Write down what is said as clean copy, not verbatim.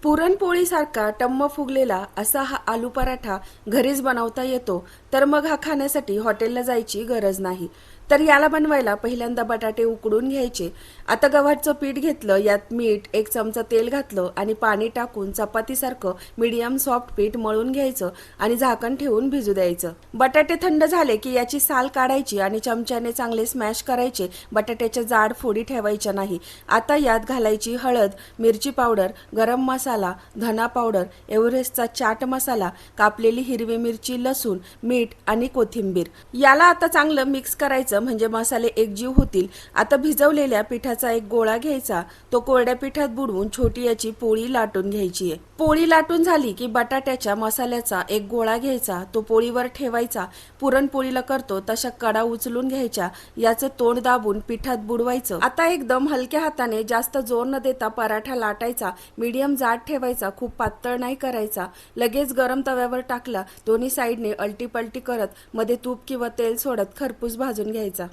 पुरणपोळीसारखा टम्म फुगलेला असा हा आलू पराठा घरीच बनवता येतो, तर मग हा खाण्यासाठी हॉटेलला जायची गरज नाही. तर याला बनवायला पहिल्यांदा बटाटे उकडून घ्यायचे. आता गव्हाचं पीठ घेतलं, यात मीठ, 1 चमचा तेल घातलं आणि पाणी टाकून चपातीसारखं मीडियम सॉफ्ट पीठ मळून घ्यायचं आणि झाकण ठेवून भिजू द्यायचं. बटाटे थंड झाले की याची साल काढायची आणि चमच्याने चांगले स्मॅश करायचे. बटाट्याच्या जाड फोडी ठेवायच्या नाही. आता यात घालायची हळद, मिरची पावडर, गरम मसाला, धना पावडर, एव्हरेस्टचा चाट मसाला, कापलेली हिरवी मिरची, लसूण, मीठ आणि कोथिंबीर. याला आता चांगलं मिक्स करायचं म्हणजे मसाले एकजीव होतील. आता भिजवलेल्या पिठाचा एक गोळा घ्यायचा. तो कोरड्या पिठात बुडवून छोटी याची पोळी लाटून घ्यायची आहे. पोळी लाटून झाली की बटाट्याच्या मसाल्याचा एक गोळा घ्यायचा. तो पोळीवर ठेवायचा. पुरणपोळीला करतो तशा कडा उचलून घ्यायच्या. याचं तोंड दाबून पिठात बुडवायचं. आता एकदम हलक्या हाताने जास्त जोर न देता पराठा लाटायचा. मीडियम जाड ठेवायचा, खूप पातळ नाही करायचा. लगेच गरम तव्यावर टाकला. दोन्ही साईडने अलटी पलटी करत मध्ये तूप किंवा तेल सोडत खरपूस भाजून घ्यायचा.